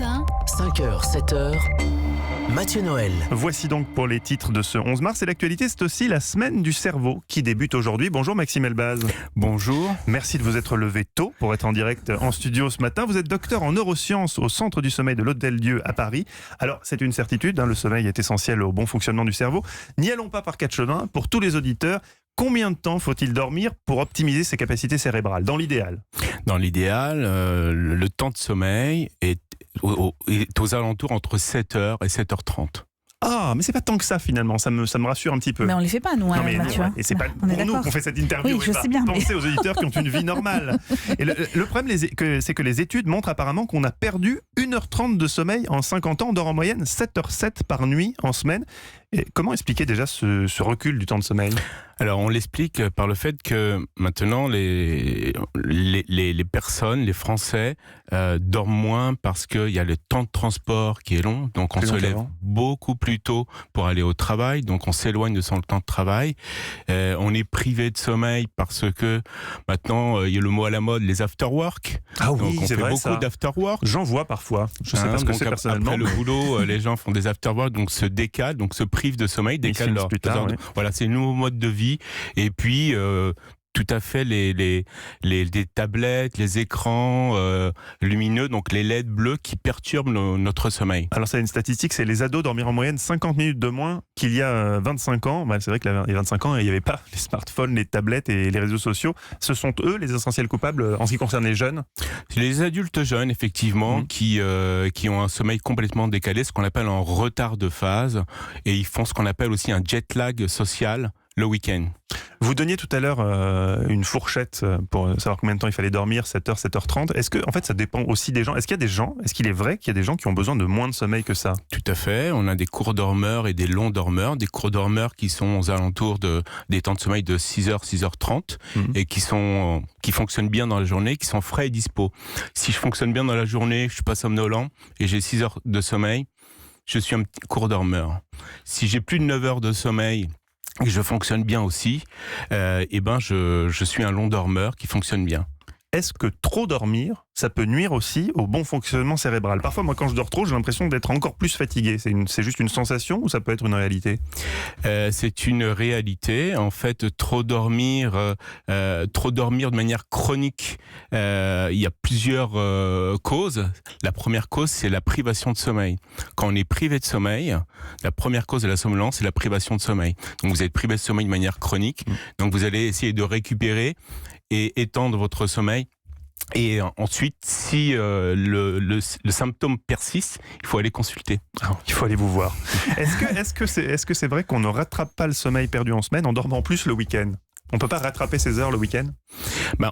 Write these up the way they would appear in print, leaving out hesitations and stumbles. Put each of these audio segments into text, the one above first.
matin, 5h, 7h, Mathieu Noël. Voici donc pour les titres de ce 11 mars. Et l'actualité, c'est aussi la semaine du cerveau qui débute aujourd'hui. Bonjour Maxime Elbaz. Bonjour. Merci de vous être levé tôt pour être en direct en studio ce matin. Vous êtes docteur en neurosciences au Centre du sommeil de l'Hôtel-Dieu à Paris. Alors, c'est une certitude, le sommeil est essentiel au bon fonctionnement du cerveau. N'y allons pas par quatre chemins. Pour tous les auditeurs, combien de temps faut-il dormir pour optimiser ses capacités cérébrales, dans l'idéal ? Dans l'idéal, le temps de sommeil est aux alentours entre 7h et 7h30. Ah, mais c'est pas tant que ça finalement, ça me rassure un petit peu. Mais on les fait pas, nous, Non, mais Mathieu. et c'est pas On est pour nous d'accord. qu'on fait cette interview. Oui, je sais bien, Pensez aux auditeurs qui ont une vie normale. Et le problème, c'est que les études montrent apparemment qu'on a perdu 1h30 de sommeil en 50 ans. On dort en moyenne 7h07 par nuit en semaine. Et comment expliquer déjà ce recul du temps de sommeil ? Alors, on l'explique par le fait que maintenant, les personnes, les Français, dorment moins parce qu'il y a le temps de transport qui est long. Donc, on se lève beaucoup plus tôt pour aller au travail. Donc, on s'éloigne de son temps de travail. On est privé de sommeil parce que maintenant, il y a le mot à la mode, les after-work. Ah oui, donc, on c'est fait vrai, beaucoup ça. d'after-work. J'en vois parfois. Je sais pas ce que c'est personnellement. Après le boulot, les gens font des after-work, donc se décalent, donc se privent de sommeil, décalent leur heure. Voilà, c'est un nouveau mode de vie. Et puis, tout à fait, les tablettes, les écrans lumineux, donc les LED bleus qui perturbent notre sommeil. Alors ça, une statistique, c'est les ados dormir en moyenne 50 minutes de moins qu'il y a 25 ans. C'est vrai qu'il y a 25 ans, il n'y avait pas les smartphones, les tablettes et les réseaux sociaux. Ce sont eux les essentiels coupables en ce qui concerne les jeunes ? C'est les adultes jeunes, effectivement, qui ont un sommeil complètement décalé, ce qu'on appelle un retard de phase, et ils font ce qu'on appelle aussi un jet lag social le week-end. Vous donniez tout à l'heure une fourchette pour savoir combien de temps il fallait dormir, 7h, 7h30. Est-ce que, en fait, ça dépend aussi des gens ? Est-ce qu'il est vrai qu'il y a des gens qui ont besoin de moins de sommeil que ça ? Tout à fait. On a des courts dormeurs et des longs dormeurs. Des courts dormeurs qui sont aux alentours des temps de sommeil de 6h, 6h30 et qui fonctionnent bien dans la journée, qui sont frais et dispo. Si je fonctionne bien dans la journée, je suis pas somnolent et j'ai 6 heures de sommeil, je suis un petit court dormeur. Si j'ai plus de 9 heures de sommeil, et je fonctionne bien aussi, je suis un long dormeur qui fonctionne bien. Est-ce que trop dormir, ça peut nuire aussi au bon fonctionnement cérébral ? Parfois, moi, quand je dors trop, j'ai l'impression d'être encore plus fatigué. C'est juste une sensation ou ça peut être une réalité ? C'est une réalité. En fait, trop dormir de manière chronique, il y a plusieurs causes. La première cause, c'est la privation de sommeil. Quand on est privé de sommeil, la première cause de la somnolence, c'est la privation de sommeil. Donc, vous êtes privé de sommeil de manière chronique. Donc, vous allez essayer de récupérer et étendre votre sommeil. Et ensuite, si le symptôme persiste, il faut aller consulter. Il faut aller vous voir. Est-ce que c'est vrai qu'on ne rattrape pas le sommeil perdu en semaine en dormant plus le week-end ? On ne peut pas rattraper ses heures le week-end ?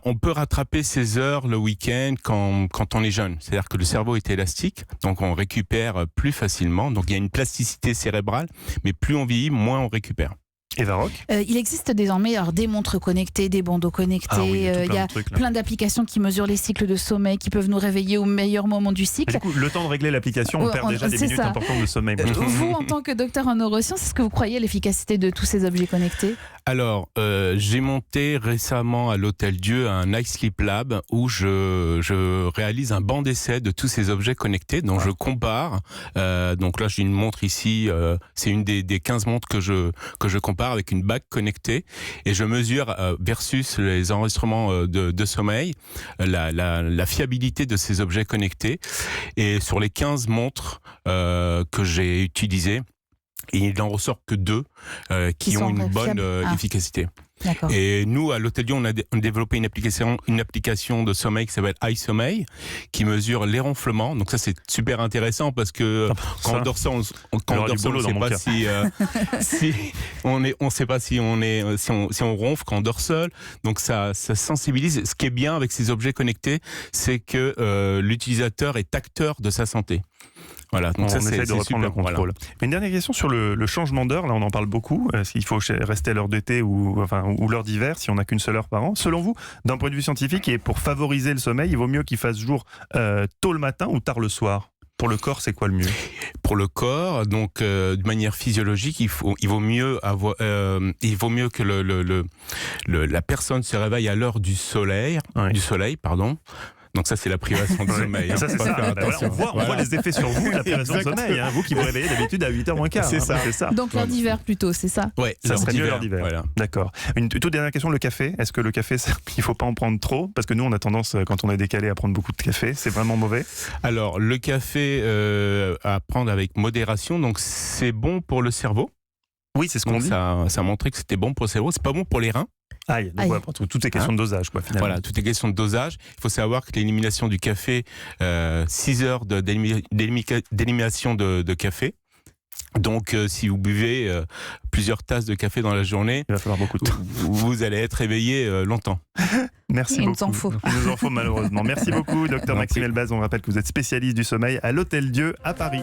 On peut rattraper ses heures le week-end quand on est jeune. C'est-à-dire que le cerveau est élastique, donc on récupère plus facilement. Donc il y a une plasticité cérébrale, mais plus on vieillit, moins on récupère. Eva Roch ? Il existe désormais des montres connectées, des bandeaux connectés. Il y a plein d'applications qui mesurent les cycles de sommeil, qui peuvent nous réveiller au meilleur moment du cycle. Du coup, le temps de régler l'application, on perd déjà des minutes importantes de sommeil. Vous, en tant que docteur en neurosciences, est-ce que vous croyez à l'efficacité de tous ces objets connectés ? Alors, j'ai monté récemment à l'Hôtel-Dieu un Night Sleep Lab où je réalise un banc d'essai de tous ces objets connectés dont je compare. Donc là, j'ai une montre ici, c'est une des 15 montres que je compare avec une bague connectée et je mesure versus les enregistrements de sommeil la fiabilité de ces objets connectés. Et sur les 15 montres que j'ai utilisées, il n'en ressort que 2 qui ont une bonne efficacité. D'accord. Et nous, à l'Hôtel-Dieu, on a développé une application de sommeil qui s'appelle iSommeil, qui mesure les ronflements. Donc ça, c'est super intéressant parce que quand on dort seul, on ne sait pas si on ronfle quand on dort seul. Donc ça sensibilise. Ce qui est bien avec ces objets connectés, c'est que l'utilisateur est acteur de sa santé. Voilà, donc on essaie de reprendre le contrôle. Voilà. Une dernière question sur le changement d'heure, là on en parle beaucoup, s'il faut rester à l'heure d'été ou l'heure d'hiver, si on n'a qu'une seule heure par an. Selon vous, d'un point de vue scientifique, et pour favoriser le sommeil, il vaut mieux qu'il fasse jour tôt le matin ou tard le soir ? Pour le corps, c'est quoi le mieux ? Pour le corps, donc de manière physiologique, il vaut mieux que la personne se réveille à l'heure du soleil, Donc ça, c'est la privation de sommeil. Ça, c'est Faut ça. faire attention. On voit les effets sur vous, la privation de sommeil. Vous qui vous réveillez d'habitude à 8h moins quart. C'est ça. Donc l'heure d'hiver plutôt, c'est ça? Ouais, Ça serait mieux l'heure d'hiver. Voilà. D'accord. Une toute dernière question, le café. Est-ce que le café, il ne faut pas en prendre trop? Parce que nous, on a tendance, quand on est décalé, à prendre beaucoup de café. C'est vraiment mauvais? Alors, le café à prendre avec modération, donc c'est bon pour le cerveau. Oui, c'est ce qu'on Donc dit. ça a montré que c'était bon pour le cerveau. C'est pas bon pour les reins. Aïe. Donc, ouais, toutes ces questions de dosage, quoi, finalement. Voilà, tout est question de dosage. Il faut savoir que l'élimination du café, 6 heures d'élimination de café. Donc, si vous buvez plusieurs tasses de café dans la journée, il va falloir beaucoup de temps. Vous allez être réveillé longtemps. Merci beaucoup. Il nous en faut malheureusement. Merci beaucoup, docteur Maxime Elbaz. On rappelle que vous êtes spécialiste du sommeil à l'Hôtel Dieu à Paris.